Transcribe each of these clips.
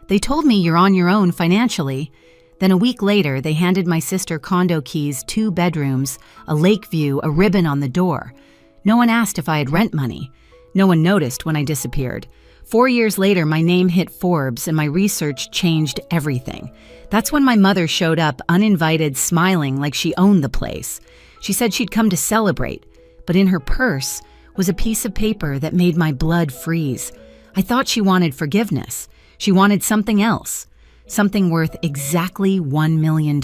They told me you're on your own financially. Then a week later, they handed my sister condo keys, 2 bedrooms, a lake view, a ribbon on the door. No one asked if I had rent money. No one noticed when I disappeared. 4 years later, my name hit Forbes and my research changed everything. That's when my mother showed up, uninvited, smiling like she owned the place. She said she'd come to celebrate, but in her purse was a piece of paper that made my blood freeze. I thought she wanted forgiveness. She wanted something else, something worth exactly $1 million.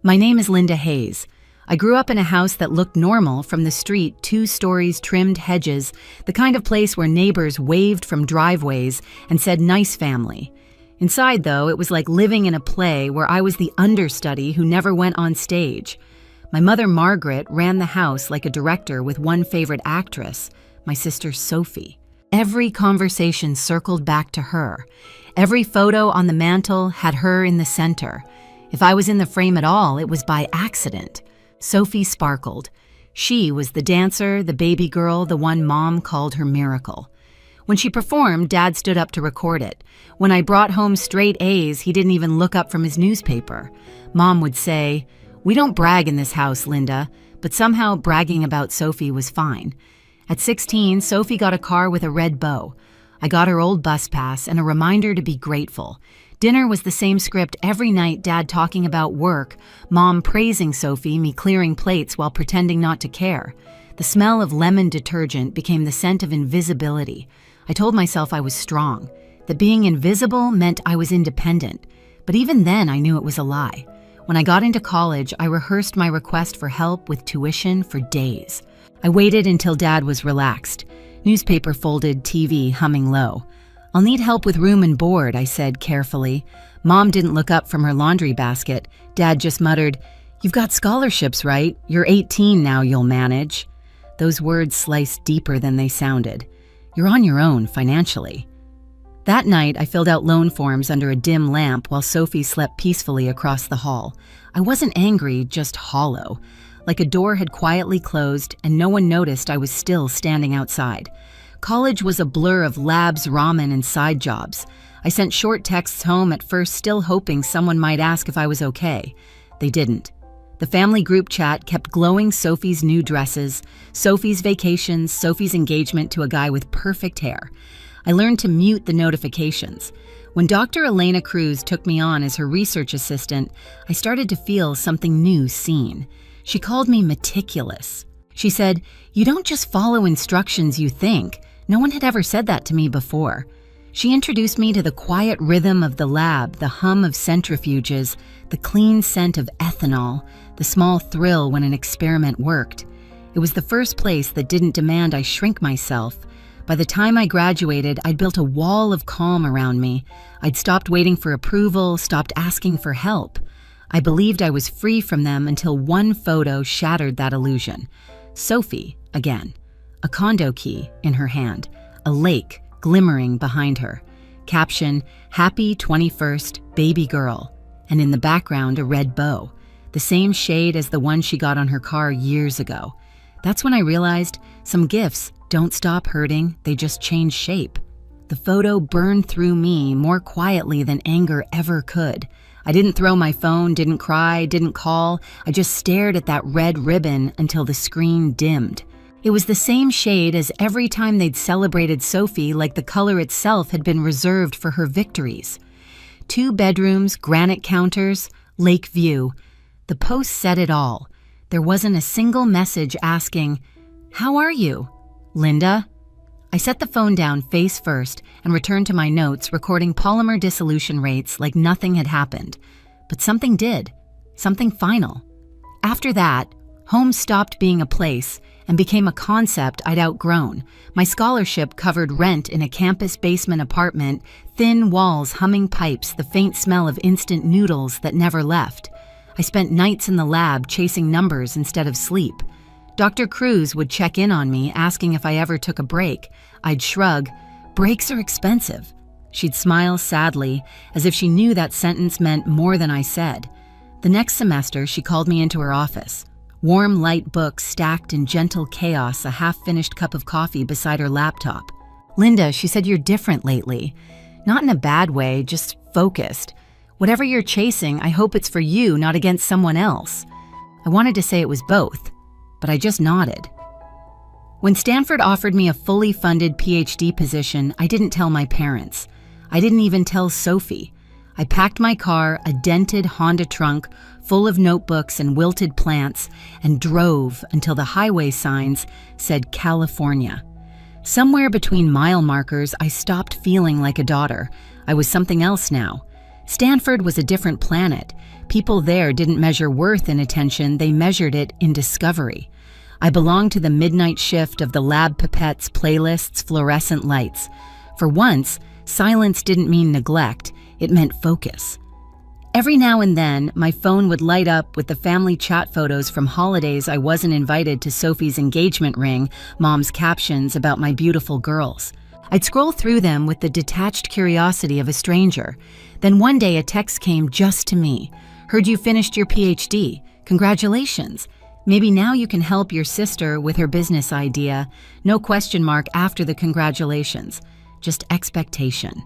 My name is Linda Hayes. I grew up in a house that looked normal from the street, 2 stories, trimmed hedges, the kind of place where neighbors waved from driveways and said, "Nice family." Inside, though, it was like living in a play where I was the understudy who never went on stage. My mother, Margaret, ran the house like a director with one favorite actress, my sister, Sophie. Every conversation circled back to her. Every photo on the mantle had her in the center. If I was in the frame at all, it was by accident. Sophie sparkled. She was the dancer, the baby girl, the one Mom called her miracle. When she performed, Dad stood up to record it. When I brought home straight A's, he didn't even look up from his newspaper. Mom would say, "We don't brag in this house, Linda," but somehow bragging about Sophie was fine. At 16, Sophie got a car with a red bow. I got her old bus pass and a reminder to be grateful. Dinner was the same script every night, Dad talking about work, Mom praising Sophie, me clearing plates while pretending not to care. The smell of lemon detergent became the scent of invisibility. I told myself I was strong, that being invisible meant I was independent. But even then, I knew it was a lie. When I got into college, I rehearsed my request for help with tuition for days. I waited until Dad was relaxed. Newspaper folded, TV humming low. "I'll need help with room and board," I said carefully. Mom didn't look up from her laundry basket. Dad just muttered, "You've got scholarships, right? You're 18 now, you'll manage." Those words sliced deeper than they sounded. You're on your own financially. That night, I filled out loan forms under a dim lamp while Sophie slept peacefully across the hall. I wasn't angry, just hollow. Like a door had quietly closed and no one noticed I was still standing outside. College was a blur of labs, ramen, and side jobs. I sent short texts home at first, still hoping someone might ask if I was okay. They didn't. The family group chat kept glowing Sophie's new dresses, Sophie's vacations, Sophie's engagement to a guy with perfect hair. I learned to mute the notifications. When Dr. Elena Cruz took me on as her research assistant, I started to feel something new seen. She called me meticulous. She said, "You don't just follow instructions, you think." No one had ever said that to me before. She introduced me to the quiet rhythm of the lab, the hum of centrifuges, the clean scent of ethanol, the small thrill when an experiment worked. It was the first place that didn't demand I shrink myself. By the time I graduated, I'd built a wall of calm around me. I'd stopped waiting for approval, stopped asking for help. I believed I was free from them until one photo shattered that illusion. Sophie, again. A condo key in her hand, a lake glimmering behind her. Caption, "Happy 21st, baby girl." And in the background, a red bow, the same shade as the one she got on her car years ago. That's when I realized some gifts don't stop hurting, they just change shape. The photo burned through me more quietly than anger ever could. I didn't throw my phone, didn't cry, didn't call. I just stared at that red ribbon until the screen dimmed. It was the same shade as every time they'd celebrated Sophie, like the color itself had been reserved for her victories. 2 bedrooms, granite counters, lake view. The post said it all. There wasn't a single message asking, "How are you, Linda?" I set the phone down face first and returned to my notes, recording polymer dissolution rates like nothing had happened. But something did. Something final. After that, home stopped being a place and became a concept I'd outgrown. My scholarship covered rent in a campus basement apartment, thin walls, humming pipes, the faint smell of instant noodles that never left. I spent nights in the lab chasing numbers instead of sleep. Dr. Cruz would check in on me, asking if I ever took a break. I'd shrug, "Breaks are expensive." She'd smile sadly, as if she knew that sentence meant more than I said. The next semester, she called me into her office. Warm, light books stacked in gentle chaos, a half-finished cup of coffee beside her laptop. "Linda," she said, "you're different lately. Not in a bad way, just focused. Whatever you're chasing, I hope it's for you, not against someone else. I wanted to say it was both, but I just nodded. When Stanford offered me a fully funded PhD position, I didn't tell my parents. I didn't even tell Sophie. I packed my car, a dented Honda trunk full of notebooks and wilted plants, and drove until the highway signs said California. Somewhere between mile markers, I stopped feeling like a daughter. I was something else now. Stanford was a different planet. People there didn't measure worth in attention, they measured it in discovery. I belonged to the midnight shift of the lab pipettes, playlists, fluorescent lights. For once, silence didn't mean neglect, it meant focus. Every now and then, my phone would light up with the family chat photos from holidays I wasn't invited to, Sophie's engagement ring, Mom's captions about my beautiful girls. I'd scroll through them with the detached curiosity of a stranger. Then one day a text came just to me. Heard you finished your PhD. Congratulations. Maybe now you can help your sister with her business idea. No question mark after the congratulations. Just expectation.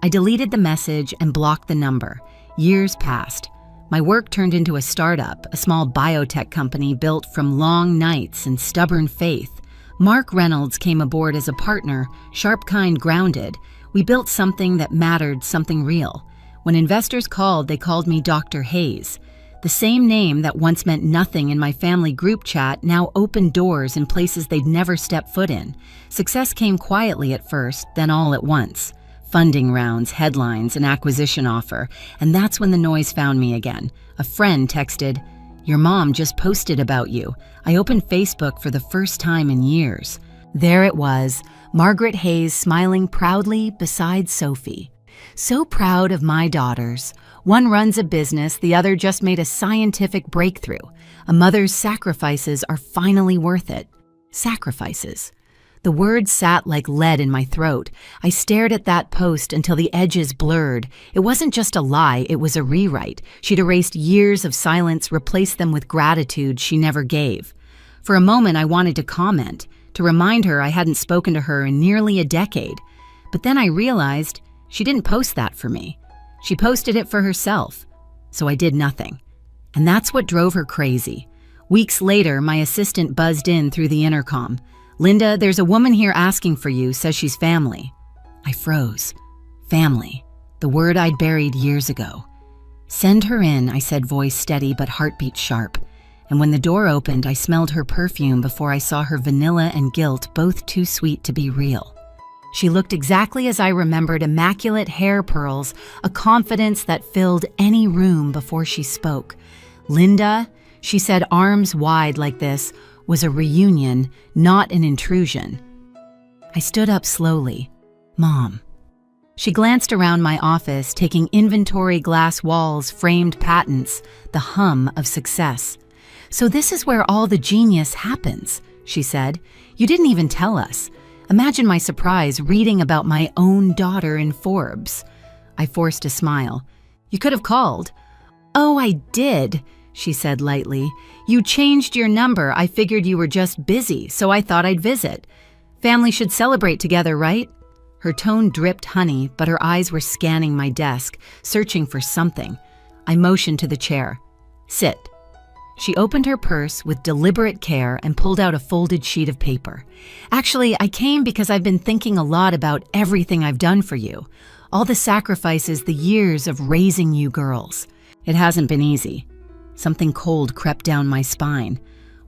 I deleted the message and blocked the number. Years passed. My work turned into a startup, a small biotech company built from long nights and stubborn faith. Mark Reynolds came aboard as a partner, sharp, kind, grounded. We built something that mattered, something real. When investors called, they called me Dr. Hayes. The same name that once meant nothing in my family group chat now opened doors in places they'd never stepped foot in. Success came quietly at first, then all at once. Funding rounds, headlines, an acquisition offer, and that's when the noise found me again. A friend texted, "Your mom just posted about you." I opened Facebook for the first time in years. There it was, Margaret Hayes smiling proudly beside Sophie. So proud of my daughters. One runs a business, the other just made a scientific breakthrough. A mother's sacrifices are finally worth it. Sacrifices. The words sat like lead in my throat. I stared at that post until the edges blurred. It wasn't just a lie, it was a rewrite. She'd erased years of silence, replaced them with gratitude she never gave. For a moment, I wanted to comment, to remind her I hadn't spoken to her in nearly a decade. But then I realized she didn't post that for me. She posted it for herself. So I did nothing. And that's what drove her crazy. Weeks later, my assistant buzzed in through the intercom. "Linda, there's a woman here asking for you, says she's family." I froze. Family. The word I'd buried years ago. "Send her in," I said, voice steady but heartbeat sharp. And when the door opened, I smelled her perfume before I saw her vanilla and guilt, both too sweet to be real. She looked exactly as I remembered, immaculate hair pearls, a confidence that filled any room before she spoke. "Linda," she said, arms wide like this, was a reunion, not an intrusion. I stood up slowly. "Mom." She glanced around my office, taking inventory, glass walls, framed patents, the hum of success. "So this is where all the genius happens," she said. "You didn't even tell us." Imagine my surprise reading about my own daughter in Forbes. I forced a smile. "You could have called." "Oh, I did," she said lightly. "You changed your number. I figured you were just busy, so I thought I'd visit. Family should celebrate together, right?" Her tone dripped honey, but her eyes were scanning my desk, searching for something. I motioned to the chair. "Sit." She opened her purse with deliberate care and pulled out a folded sheet of paper. "Actually, I came because I've been thinking a lot about everything I've done for you. All the sacrifices, the years of raising you girls. It hasn't been easy." Something cold crept down my spine.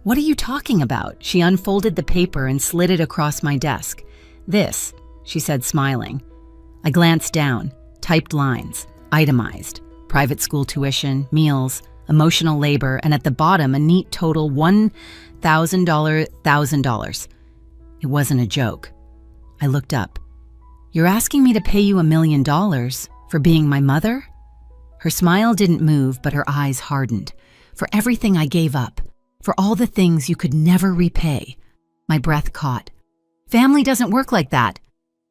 "What are you talking about?" She unfolded the paper and slid it across my desk. "This," she said, smiling. I glanced down, typed lines, itemized, private school tuition, meals, emotional labor, and at the bottom, a neat total $1,000. It wasn't a joke. I looked up. "You're asking me to pay you $1 million for being my mother?" Her smile didn't move, but her eyes hardened. "For everything I gave up, for all the things you could never repay." My breath caught. "Family doesn't work like that."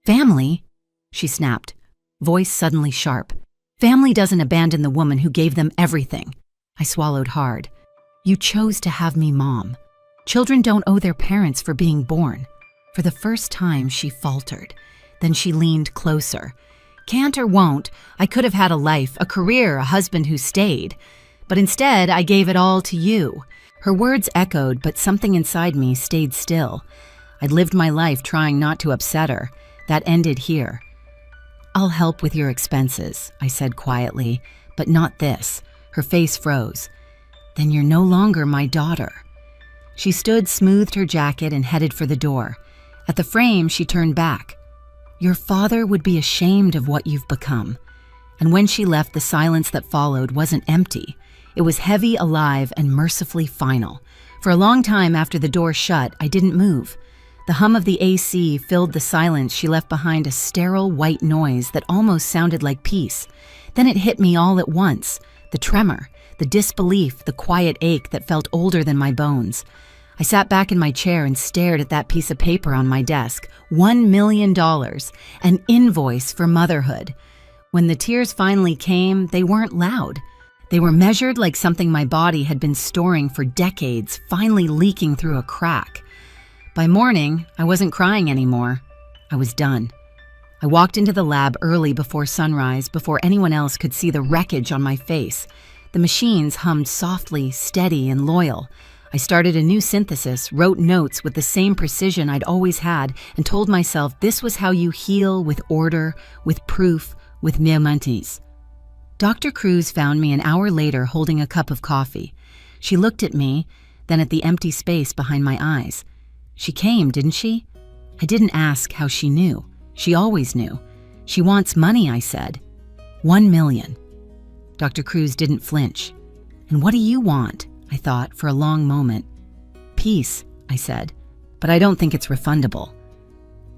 "Family?" she snapped, voice suddenly sharp. "Family doesn't abandon the woman who gave them everything." I swallowed hard. "You chose to have me, Mom. Children don't owe their parents for being born." For the first time, she faltered. Then she leaned closer. Can't or won't, I could have had a life, a career, a husband who stayed. But instead, I gave it all to you." Her words echoed, but something inside me stayed still. I'd lived my life trying not to upset her. That ended here. "I'll help with your expenses," I said quietly, "but not this." Her face froze. "Then you're no longer my daughter." She stood, smoothed her jacket, and headed for the door. At the frame, she turned back. "Your father would be ashamed of what you've become." And when she left, the silence that followed wasn't empty. It was heavy, alive, and mercifully final. For a long time after the door shut, I didn't move. The hum of the AC filled the silence she left behind, a sterile white noise that almost sounded like peace. Then it hit me all at once. The tremor, the disbelief, the quiet ache that felt older than my bones. I sat back in my chair and stared at that piece of paper on my desk. $1 million, an invoice for motherhood. When the tears finally came, they weren't loud. They were measured like something my body had been storing for decades, finally leaking through a crack. By morning, I wasn't crying anymore. I was done. I walked into the lab early before sunrise, before anyone else could see the wreckage on my face. The machines hummed softly, steady, and loyal. I started a new synthesis, wrote notes with the same precision I'd always had, and told myself this was how you heal, with order, with proof, with mémentis. Dr. Cruz found me an hour later holding a cup of coffee. She looked at me, then at the empty space behind my eyes. She came, didn't she? I didn't ask how she knew. She always knew. "She wants money," I said. $1 million. Dr. Cruz didn't flinch. "And what do you want?" I thought for a long moment. "Peace," I said, "but I don't think it's refundable."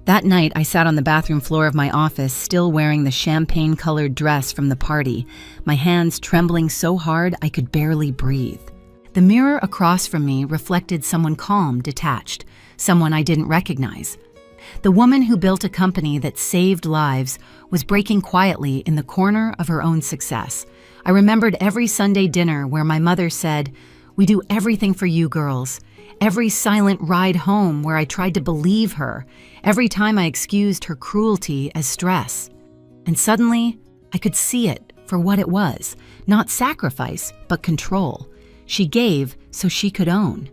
That night, I sat on the bathroom floor of my office, still wearing the champagne-colored dress from the party, my hands trembling so hard I could barely breathe. The mirror across from me reflected someone calm, detached, someone I didn't recognize. The woman who built a company that saved lives was breaking quietly in the corner of her own success. I remembered every Sunday dinner where my mother said, "We do everything for you girls." Every silent ride home where I tried to believe her. Every time I excused her cruelty as stress. And suddenly, I could see it for what it was. Not sacrifice, but control. She gave so she could own.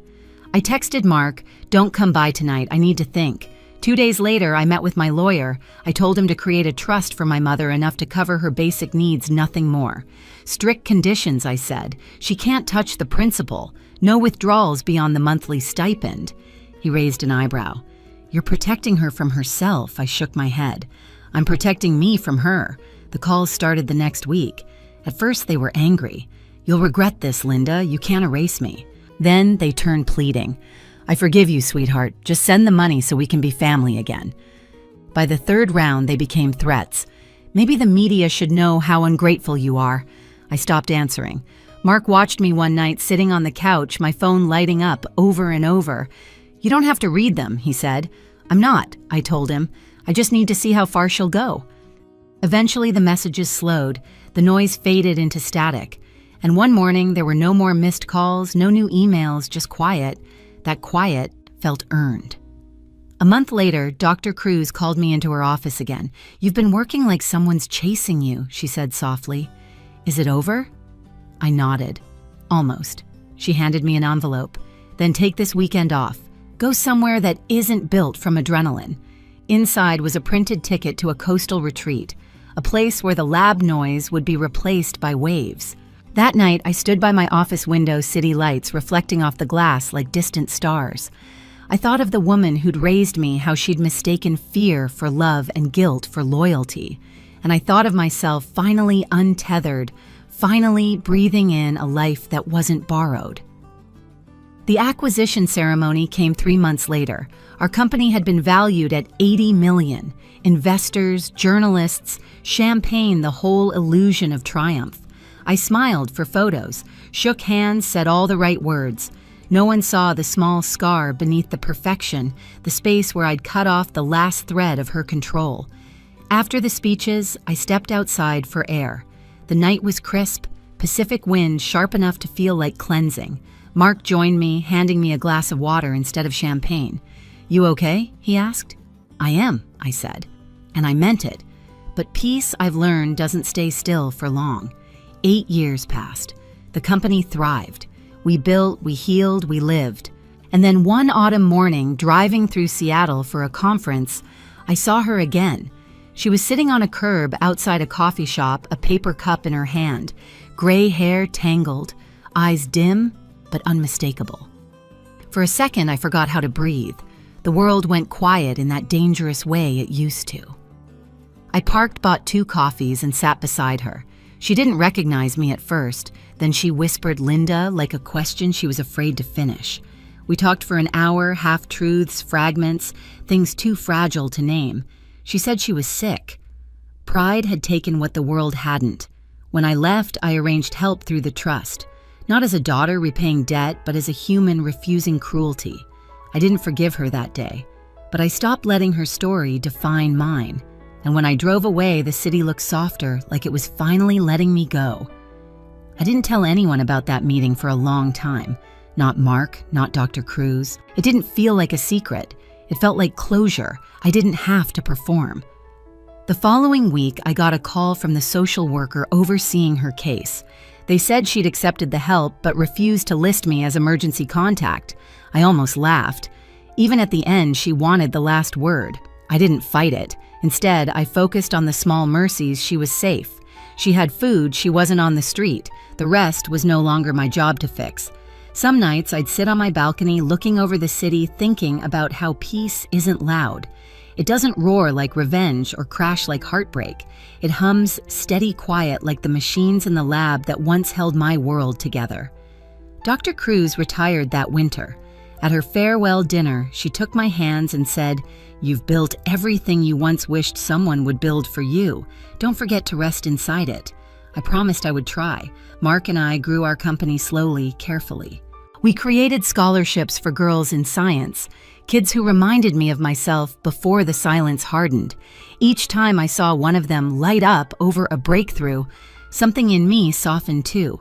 I texted Mark, "Don't come by tonight, I need to think." 2 days later, I met with my lawyer. I told him to create a trust for my mother enough to cover her basic needs, nothing more. Strict conditions, I said. She can't touch the principal. No withdrawals beyond the monthly stipend. He raised an eyebrow. "You're protecting her from herself," I shook my head. "I'm protecting me from her." The calls started the next week. At first, they were angry. "You'll regret this, Linda. You can't erase me." Then they turned pleading. "I forgive you, sweetheart. Just send the money so we can be family again." By the third round, they became threats. "Maybe the media should know how ungrateful you are." I stopped answering. Mark watched me one night sitting on the couch, my phone lighting up over and over. "You don't have to read them," he said. "I'm not," I told him. "I just need to see how far she'll go." Eventually, the messages slowed. The noise faded into static. And one morning, there were no more missed calls, no new emails, just quiet. That quiet felt earned. A month later, Dr. Cruz called me into her office again. "You've been working like someone's chasing you," she said softly. "Is it over?" I nodded. "Almost." She handed me an envelope. "Then take this weekend off. Go somewhere that isn't built from adrenaline." Inside was a printed ticket to a coastal retreat, a place where the lab noise would be replaced by waves. That night, I stood by my office window, city lights reflecting off the glass like distant stars. I thought of the woman who'd raised me, how she'd mistaken fear for love and guilt for loyalty. And I thought of myself finally untethered, finally breathing in a life that wasn't borrowed. The acquisition ceremony came 3 months later. Our company had been valued at $80 million. Investors, journalists, champagne, the whole illusion of triumph. I smiled for photos, shook hands, said all the right words. No one saw the small scar beneath the perfection, the space where I'd cut off the last thread of her control. After the speeches, I stepped outside for air. The night was crisp, Pacific wind sharp enough to feel like cleansing. Mark joined me, handing me a glass of water instead of champagne. "You okay?" he asked. "I am," I said. And I meant it. But peace, I've learned, doesn't stay still for long. 8 years passed. The company thrived. We built, we healed, we lived. And then one autumn morning, driving through Seattle for a conference, I saw her again. She was sitting on a curb outside a coffee shop, a paper cup in her hand, gray hair tangled, eyes dim but unmistakable. For a second, I forgot how to breathe. The world went quiet in that dangerous way it used to. I parked, bought 2 coffees, and sat beside her. She didn't recognize me at first. Then she whispered Linda like a question she was afraid to finish. We talked for an hour, half-truths, fragments, things too fragile to name. She said she was sick. Pride had taken what the world hadn't. When I left, I arranged help through the trust. Not as a daughter repaying debt, but as a human refusing cruelty. I didn't forgive her that day, but I stopped letting her story define mine. And when I drove away, the city looked softer, like it was finally letting me go. I didn't tell anyone about that meeting for a long time. Not Mark, not Dr. Cruz. It didn't feel like a secret. It felt like closure. I didn't have to perform. The following week, I got a call from the social worker overseeing her case. They said she'd accepted the help, but refused to list me as emergency contact. I almost laughed. Even at the end, she wanted the last word. I didn't fight it. Instead, I focused on the small mercies. She was safe. She had food. She wasn't on the street. The rest was no longer my job to fix. Some nights, I'd sit on my balcony looking over the city, thinking about how peace isn't loud. It doesn't roar like revenge or crash like heartbreak. It hums steady quiet like the machines in the lab that once held my world together. Dr. Cruz retired that winter. At her farewell dinner, she took my hands and said, "You've built everything you once wished someone would build for you. Don't forget to rest inside it." I promised I would try. Mark and I grew our company slowly, carefully. We created scholarships for girls in science, kids who reminded me of myself before the silence hardened. Each time I saw one of them light up over a breakthrough, something in me softened too.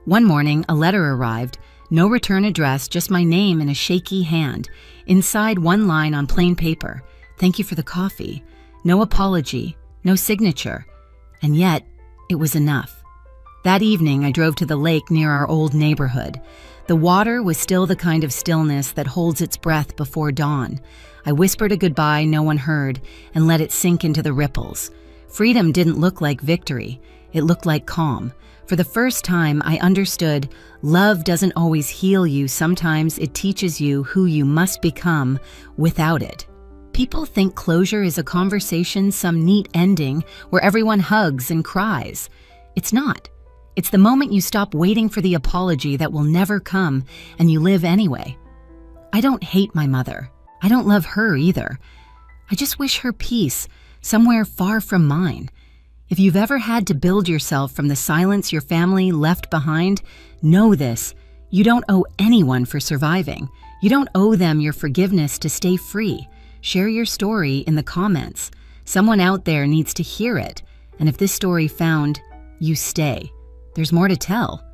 One morning, a letter arrived. No return address, just my name in a shaky hand. Inside, one line on plain paper. "Thank you for the coffee." No apology, no signature. And yet, it was enough. That evening, I drove to the lake near our old neighborhood. The water was still the kind of stillness that holds its breath before dawn. I whispered a goodbye no one heard and let it sink into the ripples. Freedom didn't look like victory. It looked like calm. For the first time, I understood love doesn't always heal you. Sometimes it teaches you who you must become without it. People think closure is a conversation, some neat ending where everyone hugs and cries. It's not. It's the moment you stop waiting for the apology that will never come and you live anyway. I don't hate my mother. I don't love her either. I just wish her peace somewhere far from mine. If you've ever had to build yourself from the silence your family left behind, know this: you don't owe anyone for surviving. You don't owe them your forgiveness to stay free. Share your story in the comments. Someone out there needs to hear it. And if this story found you, stay. There's more to tell.